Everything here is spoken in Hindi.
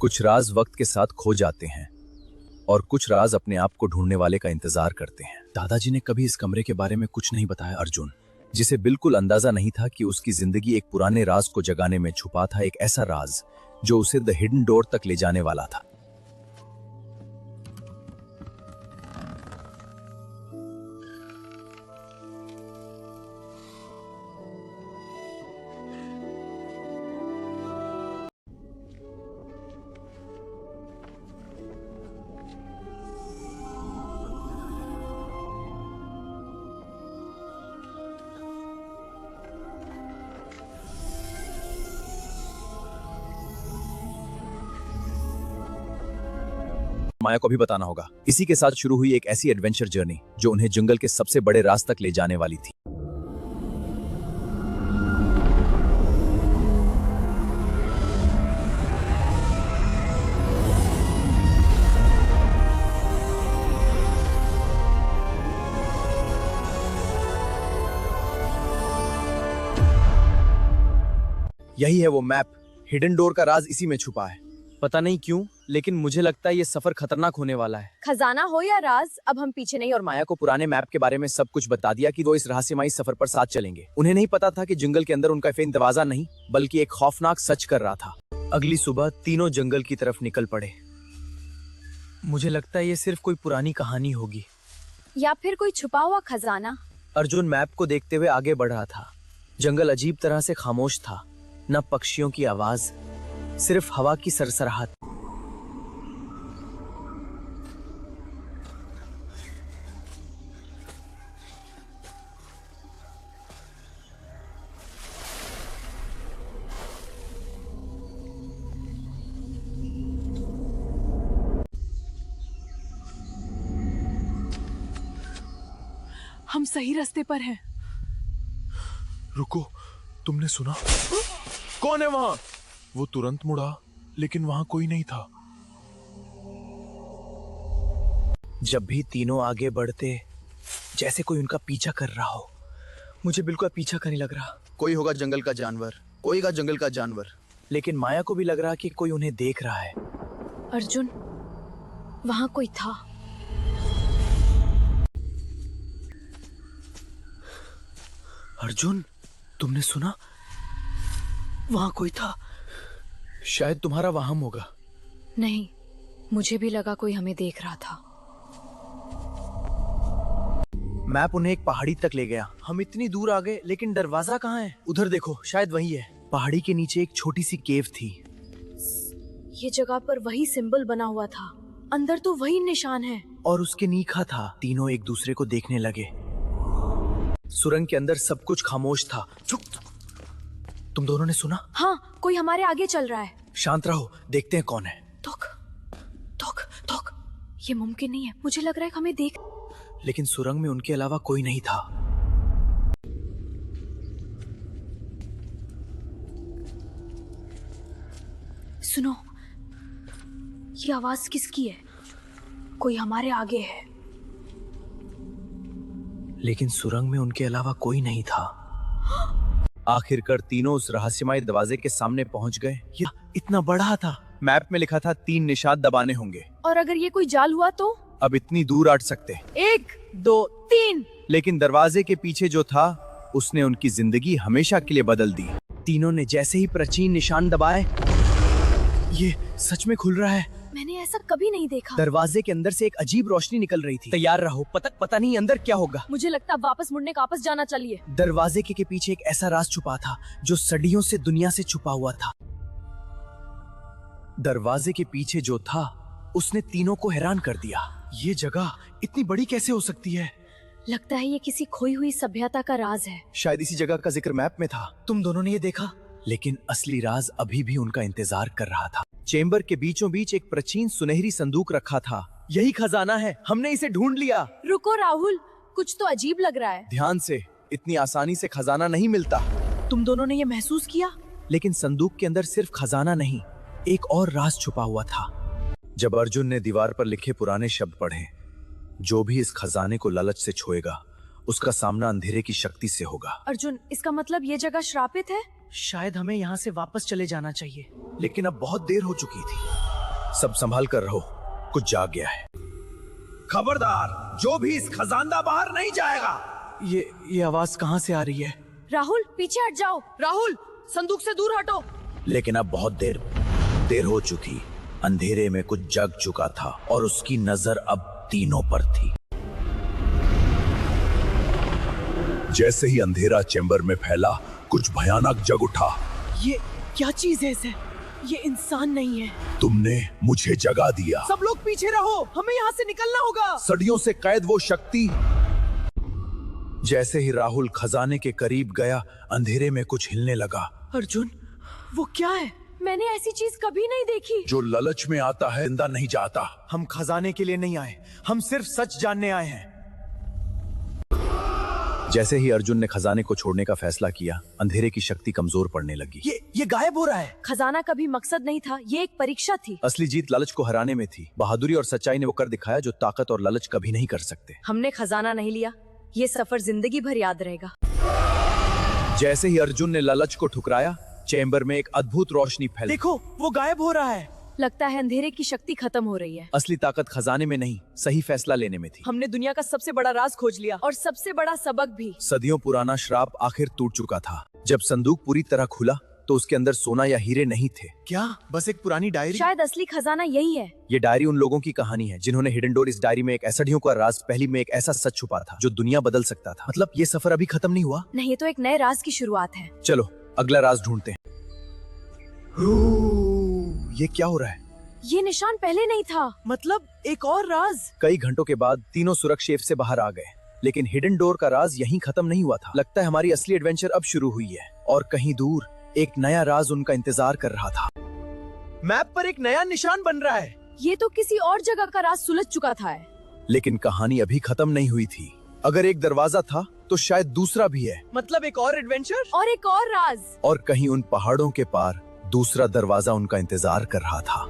कुछ राज वक्त के साथ खो जाते हैं और कुछ राज अपने आप को ढूंढने वाले का इंतजार करते हैं। दादाजी ने कभी इस कमरे के बारे में कुछ नहीं बताया अर्जुन, जिसे बिल्कुल अंदाजा नहीं था कि उसकी जिंदगी एक पुराने राज को जगाने में छुपा था, एक ऐसा राज जो उसे द हिडन डोर तक ले जाने वाला था। माया को भी बताना होगा। इसी के साथ शुरू हुई एक ऐसी एडवेंचर जर्नी जो उन्हें जंगल के सबसे बड़े राज तक ले जाने वाली थी। यही है वो मैप। हिडन डोर का राज इसी में छुपा है। पता नहीं क्यों, लेकिन मुझे लगता है ये सफर खतरनाक होने वाला है। खजाना हो या राज, अब हम पीछे नहीं। और माया को पुराने मैप के बारे में सब कुछ बता दिया कि वो इस रहस्यमयी सफर पर साथ चलेंगे। उन्हें नहीं पता था कि जंगल के अंदर उनका फेन दरवाजा नहीं बल्कि एक खौफनाक सच कर रहा था। अगली सुबह तीनों जंगल की तरफ निकल पड़े। मुझे लगता है ये सिर्फ कोई पुरानी कहानी होगी या फिर कोई छुपा हुआ खजाना। अर्जुन मैप को देखते हुए आगे बढ़ रहा था। जंगल अजीब तरह से खामोश था, न पक्षियों की आवाज, सिर्फ हवा की सरसराहट। हम सही रास्ते पर हैं। रुको, तुमने सुना? कौन है वहां? वो तुरंत मुड़ा, लेकिन वहां कोई नहीं था। जब भी तीनों आगे बढ़ते जैसे कोई उनका पीछा कर रहा हो। मुझे बिल्कुल पीछा करने लग रहा। कोई होगा जंगल का जानवर, कोई का जंगल का जानवर। लेकिन माया को भी लग रहा कि कोई उन्हें देख रहा है। अर्जुन, वहां कोई था। अर्जुन, तुमने सुना? वहां कोई था। शायद तुम्हारा वहां होगा। नहीं, मुझे भी लगा कोई हमें देख रहा था। मैप उन्हें एक पहाड़ी तक ले गया। हम इतनी दूर आ गए, लेकिन दरवाजा कहाँ है? उधर देखो, शायद वही है। पहाड़ी के नीचे एक छोटी सी केव थी। ये जगह पर वही सिंबल बना हुआ था। अंदर तो वही निशान है। और उसके नीचा था। तीनों एक दूसरे को देखने लगे। सुरंग के अंदर सब कुछ खामोश था। चुप। तुम दोनों ने सुना? हाँ, कोई हमारे आगे चल रहा है। शांत रहो, देखते हैं कौन है। थोक, थोक, थोक। ये मुमकिन नहीं है। मुझे लग रहा है हमें देख। लेकिन सुरंग में उनके अलावा कोई नहीं था। सुनो, ये आवाज किसकी है? कोई हमारे आगे है। लेकिन सुरंग में उनके अलावा कोई नहीं था। आखिरकार तीनों उस रहस्यमय दरवाजे के सामने पहुंच गए। ये इतना बड़ा था। मैप में लिखा था 3 निशान दबाने होंगे। और अगर ये कोई जाल हुआ तो? अब इतनी दूर आट सकते। 1, 2, 3। लेकिन दरवाजे के पीछे जो था उसने उनकी जिंदगी हमेशा के लिए बदल दी। तीनों ने जैसे ही प्राचीन निशान दबाए, ये सच में खुल रहा है। मैंने ऐसा कभी नहीं देखा। दरवाजे के अंदर से एक अजीब रोशनी निकल रही थी। तैयार रहो, पता नहीं अंदर क्या होगा। मुझे लगता है वापस मुड़ने का, वापस जाना चाहिए। दरवाजे के पीछे एक ऐसा राज छुपा था जो सदियों से दुनिया से छुपा हुआ था। दरवाजे के पीछे जो था उसने तीनों को हैरान कर दिया। ये जगह इतनी बड़ी कैसे हो सकती है? लगता है ये किसी खोई हुई सभ्यता का राज है। शायद इसी जगह का जिक्र मैप में था। तुम दोनों ने ये देखा? लेकिन असली राज अभी भी उनका इंतजार कर रहा था। चेम्बर के बीचों बीच एक प्राचीन सुनहरी संदूक रखा था। यही खजाना है, हमने इसे ढूंढ लिया। रुको राहुल, कुछ तो अजीब लग रहा है। ध्यान से, इतनी आसानी से खजाना नहीं मिलता। तुम दोनों ने ये महसूस किया? लेकिन संदूक के अंदर सिर्फ खजाना नहीं, एक और राज छुपा हुआ था। जब अर्जुन ने दीवार पर लिखे पुराने शब्द पढ़े, जो भी इस खजाने को लालच से छुएगा उसका सामना अंधेरे की शक्ति से होगा। अर्जुन, इसका मतलब ये जगह श्रापित है? शायद हमें यहाँ से वापस चले जाना चाहिए। लेकिन अब बहुत देर हो चुकी थी। सब संभाल कर रहो, कुछ जाग गया है। खबरदार, जो भी इस खजानदा बाहर नहीं जाएगा। ये आवाज कहाँ से आ रही है? राहुल पीछे हट जाओ। राहुल संदूक से दूर हटो। लेकिन अब बहुत देर हो चुकी। अंधेरे में कुछ जग चुका था और उसकी नजर अब तीनों पर थी। जैसे ही अंधेरा चैम्बर में फैला, कुछ भयानक जग उठा। ये क्या चीज है इसे? ये इंसान नहीं है। तुमने मुझे जगा दिया। सब लोग पीछे रहो, हमें यहाँ से निकलना होगा। सदियों से कैद वो शक्ति। जैसे ही राहुल खजाने के करीब गया, अंधेरे में कुछ हिलने लगा। अर्जुन, वो क्या है? मैंने ऐसी चीज कभी नहीं देखी। जो लालच में आता है जिंदा नहीं जाता। हम खजाने के लिए नहीं आए, हम सिर्फ सच जानने आए हैं। जैसे ही अर्जुन ने खजाने को छोड़ने का फैसला किया, अंधेरे की शक्ति कमजोर पड़ने लगी। ये गायब हो रहा है। खजाना कभी मकसद नहीं था, ये एक परीक्षा थी। असली जीत लालच को हराने में थी। बहादुरी और सच्चाई ने वो कर दिखाया जो ताकत और लालच कभी नहीं कर सकते। हमने खजाना नहीं लिया, ये सफर जिंदगी भर याद रहेगा। जैसे ही अर्जुन ने लालच को ठुकराया, चैम्बर में एक अद्भुत रोशनी फैल। देखो, वो गायब हो रहा है। लगता है अंधेरे की शक्ति खत्म हो रही है। असली ताकत खजाने में नहीं, सही फैसला लेने में थी। हमने दुनिया का सबसे बड़ा राज खोज लिया और सबसे बड़ा सबक भी। सदियों पुराना श्राप आखिर टूट चुका था। जब संदूक पूरी तरह खुला तो उसके अंदर सोना या हीरे नहीं थे। क्या? बस एक पुरानी डायरी? शायद असली खजाना यही है। ये डायरी उन लोगों की कहानी है जिन्होंने हिडन डोर। इस डायरी में एक ऐसा का राज, पहली में एक ऐसा सच छुपा था जो दुनिया बदल सकता था। मतलब ये सफर अभी खत्म नहीं हुआ। नहीं, ये तो एक नए राज की शुरुआत है। चलो अगला राज ढूंढते हैं। ये क्या हो रहा है? ये निशान पहले नहीं था। मतलब एक और राज? कई घंटों के बाद तीनों सुरक्षित से बाहर आ गए, लेकिन हिडन डोर का राज यहीं खत्म नहीं हुआ था। लगता है हमारी असली एडवेंचर अब शुरू हुई है और कहीं दूर एक नया राज उनका इंतजार कर रहा था। मैप पर एक नया निशान बन रहा है। ये तो किसी और जगह का राज सुलझ चुका था। लेकिन कहानी अभी खत्म नहीं हुई थी। अगर एक दरवाजा था तो शायद दूसरा भी है। मतलब एक और एडवेंचर और एक और राज। और कहीं उन पहाड़ों के पार दूसरा दरवाजा उनका इंतजार कर रहा था।